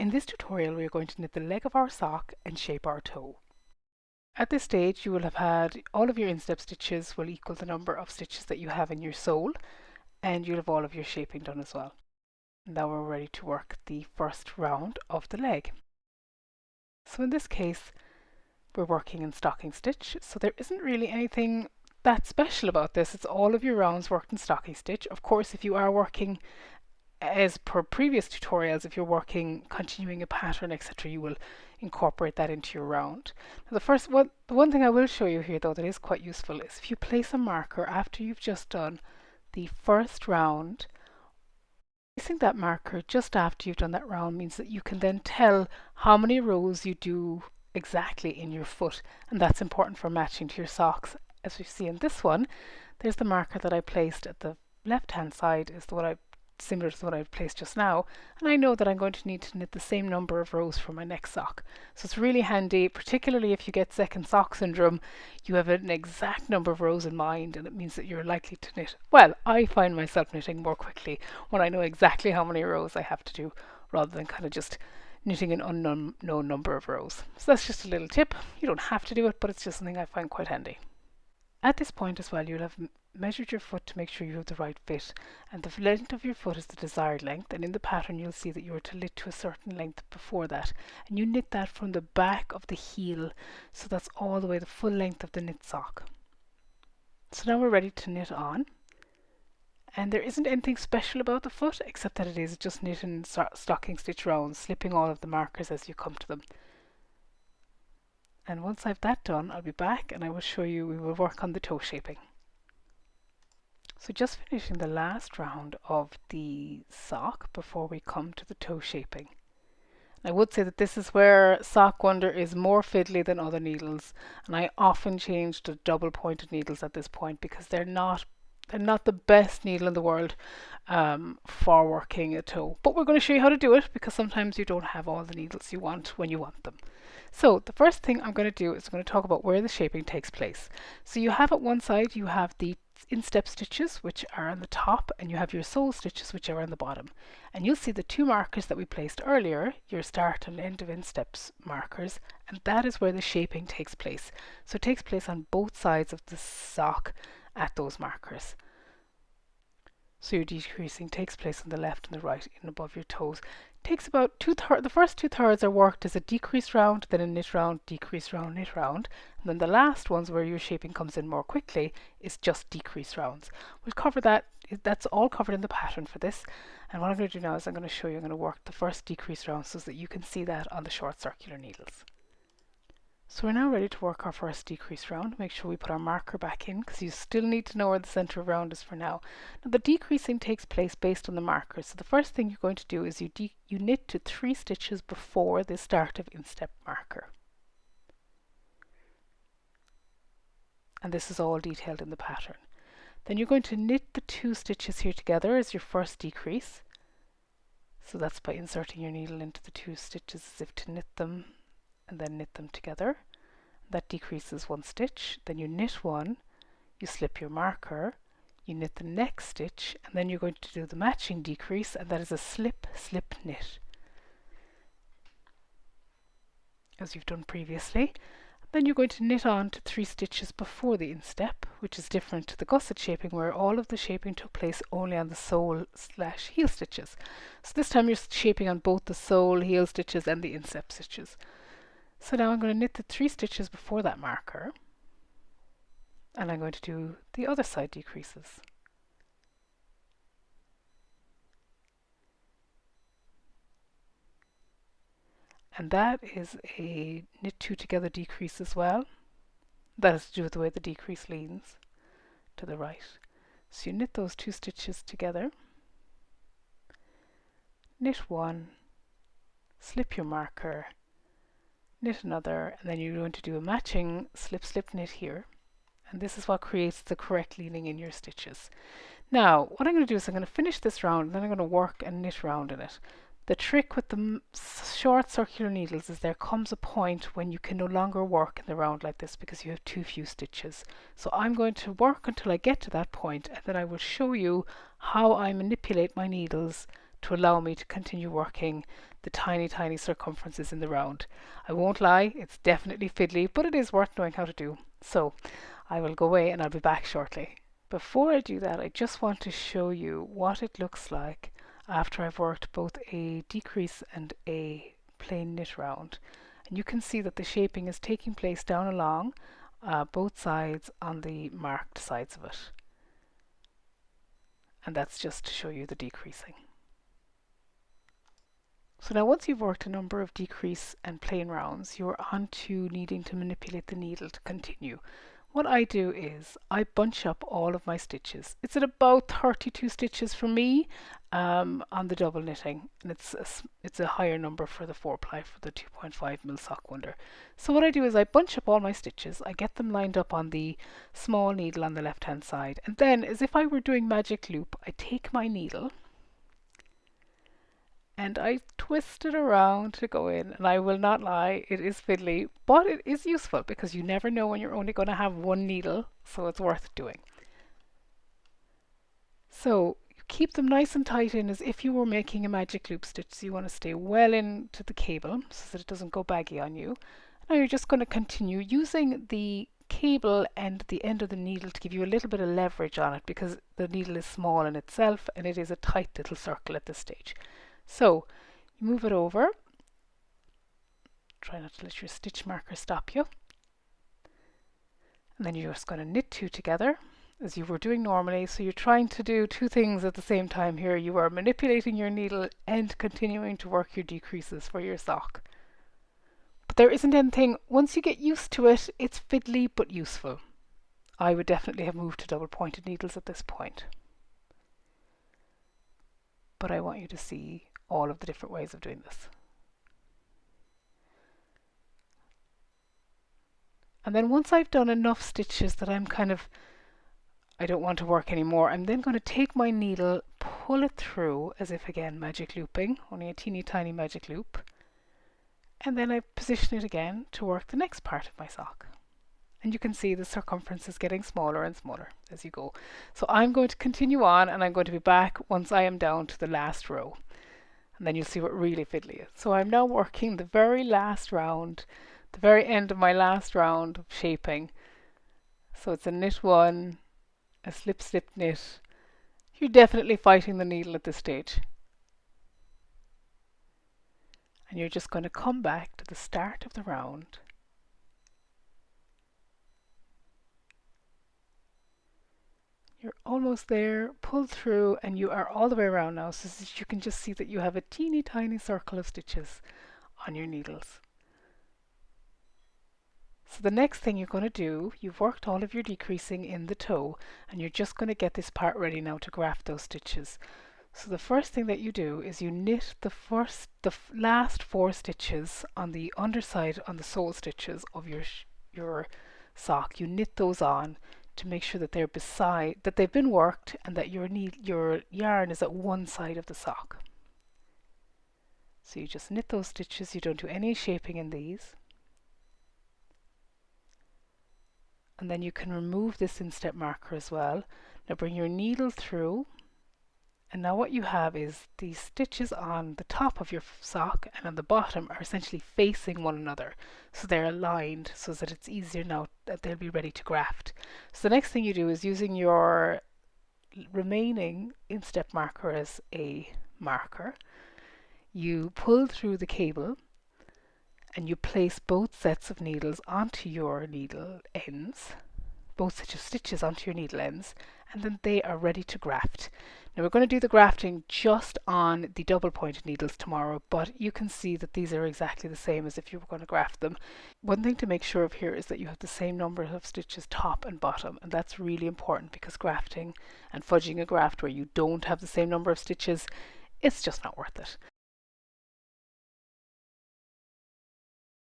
In this tutorial we are going to knit the leg of our sock and shape our toe. At this stage you will have had all of your instep stitches will equal the number of stitches that you have in your sole, and you'll have all of your shaping done as well. Now we're ready to work the first round of the leg. So in this case we're working in stocking stitch, so there isn't really anything that special about this. It's all of your rounds worked in stocking stitch. Of course, if you are working as per previous tutorials, if you're working continuing a pattern, etc., you will incorporate that into your round. Now the one thing I will show you here though that is quite useful is if you place a marker after you've just done the first round, placing that marker just after you've done that round means that you can then tell how many rows you do exactly in your foot, and that's important for matching to your socks. As we see in this one, there's the marker that I placed at the left hand side is the one similar to what I've placed just now, and I know that I'm going to need to knit the same number of rows for my next sock. So it's really handy, particularly if you get second sock syndrome, you have an exact number of rows in mind, and it means that you're likely to knit. Well, I find myself knitting more quickly when I know exactly how many rows I have to do, rather than kind of just knitting an unknown number of rows. So that's just a little tip. You don't have to do it, but it's just something I find quite handy. At this point as well, you'll have measured your foot to make sure you have the right fit, and the length of your foot is the desired length, and in the pattern you'll see that you are to knit to a certain length before that, and you knit that from the back of the heel, so that's all the way the full length of the knit sock. So now we're ready to knit on, and there isn't anything special about the foot except that it is just knit in stocking stitch rounds, slipping all of the markers as you come to them. And once I've that done, I'll be back and I will show you, we will work on the toe shaping. So just finishing the last round of the sock before we come to the toe shaping. I would say that this is where Sock Wonder is more fiddly than other needles, and I often change to double pointed needles at this point because they're not the best needle in the world for working a toe. But we're going to show you how to do it because sometimes you don't have all the needles you want when you want them. So the first thing I'm going to do is I'm going to talk about where the shaping takes place. So you have at one side, you have the instep stitches which are on the top, and you have your sole stitches which are on the bottom. And you'll see the two markers that we placed earlier, your start and end of insteps markers, and that is where the shaping takes place. So it takes place on both sides of the sock at those markers. So your decreasing takes place on the left and the right and above your toes. It takes about the first 2/3 are worked as a decrease round, then a knit round, decrease round, knit round, and then the last ones where your shaping comes in more quickly is just decrease rounds. We'll cover that, that's all covered in the pattern for this, and what I'm going to do now is I'm going to show you, I'm going to work the first decrease round so that you can see that on the short circular needles. So we're now ready to work our first decrease round. Make sure we put our marker back in because you still need to know where the center of round is for now. Now the decreasing takes place based on the markers. So the first thing you're going to do is you knit to 3 stitches before the start of instep marker. And this is all detailed in the pattern. Then you're going to knit the 2 stitches here together as your first decrease. So that's by inserting your needle into the 2 stitches as if to knit them, and then knit them together. That decreases 1 stitch, then you knit 1, you slip your marker, you knit the next stitch, and then you're going to do the matching decrease, and that is a slip, slip, knit, as you've done previously. Then you're going to knit on to 3 stitches before the instep, which is different to the gusset shaping where all of the shaping took place only on the sole / heel stitches. So this time you're shaping on both the sole, heel stitches and the instep stitches. So now I'm going to knit the 3 stitches before that marker, and I'm going to do the other side decreases. And that is a knit 2 together decrease as well. That has to do with the way the decrease leans to the right. So you knit those 2 stitches together, knit 1, slip your marker, knit another, and then you're going to do a matching slip, slip, knit here, and this is what creates the correct leaning in your stitches. Now what I'm going to do is I'm going to finish this round, and then I'm going to work a knit round in it. The trick with the short circular needles is there comes a point when you can no longer work in the round like this because you have too few stitches. So I'm going to work until I get to that point, and then I will show you how I manipulate my needles to allow me to continue working the tiny circumferences in the round. I won't lie, it's definitely fiddly, but it is worth knowing how to do. So I will go away and I'll be back shortly. Before I do that, I just want to show you what it looks like after I've worked both a decrease and a plain knit round. And you can see that the shaping is taking place down along both sides on the marked sides of it. And that's just to show you the decreasing. So now once you've worked a number of decrease and plain rounds, you're on to needing to manipulate the needle to continue. What I do is I bunch up all of my stitches. It's at about 32 stitches for me on the double knitting, and it's a higher number for the 4-ply for the 2.5mm sock wonder. So what I do is I bunch up all my stitches, I get them lined up on the small needle on the left hand side, and then as if I were doing magic loop, I take my needle and I twist it around to go in, and I will not lie, it is fiddly, but it is useful because you never know when you're only going to have one needle, so it's worth doing. So you keep them nice and tight in as if you were making a magic loop stitch, so you want to stay well into the cable so that it doesn't go baggy on you. Now you're just going to continue using the cable and the end of the needle to give you a little bit of leverage on it because the needle is small in itself and it is a tight little circle at this stage. So you move it over, try not to let your stitch marker stop you, and then you're just going to knit two together as you were doing normally. So you're trying to do two things at the same time here. You are manipulating your needle and continuing to work your decreases for your sock. But there isn't anything, once you get used to it, it's fiddly but useful. I would definitely have moved to double pointed needles at this point. But I want you to see all of the different ways of doing this. And then once I've done enough stitches that I don't want to work anymore, I'm then going to take my needle, pull it through as if again magic looping, only a teeny tiny magic loop, and then I position it again to work the next part of my sock. And you can see the circumference is getting smaller and smaller as you go. So I'm going to continue on and I'm going to be back once I am down to the last row. And then you'll see what really fiddly is. So I'm now working the very last round, the very end of my last round of shaping. So it's a knit one, a slip slip knit. You're definitely fighting the needle at this stage. And you're just going to come back to the start of the round. You're almost there, pull through, and you are all the way around now, so that you can just see that you have a teeny tiny circle of stitches on your needles. So the next thing you're going to do, you've worked all of your decreasing in the toe, and you're just going to get this part ready now to graft those stitches. So the first thing that you do is you knit the last 4 stitches on the underside, on the sole stitches of your sock. You knit those on to make sure that they've been worked and that your yarn is at one side of the sock. So you just knit those stitches, you don't do any shaping in these. And then you can remove this instep marker as well. Now bring your needle through, and now what you have is these stitches on the top of your sock and on the bottom are essentially facing one another, so they're aligned so that it's easier now that they'll be ready to graft. So the next thing you do is using your remaining instep marker as a marker, you pull through the cable and you place both sets of needles onto your needle ends, both sets of stitches onto your needle ends, and then they are ready to graft. Now we're going to do the grafting just on the double pointed needles tomorrow, but you can see that these are exactly the same as if you were going to graft them. One thing to make sure of here is that you have the same number of stitches top and bottom, and that's really important because grafting and fudging a graft where you don't have the same number of stitches, it's just not worth it.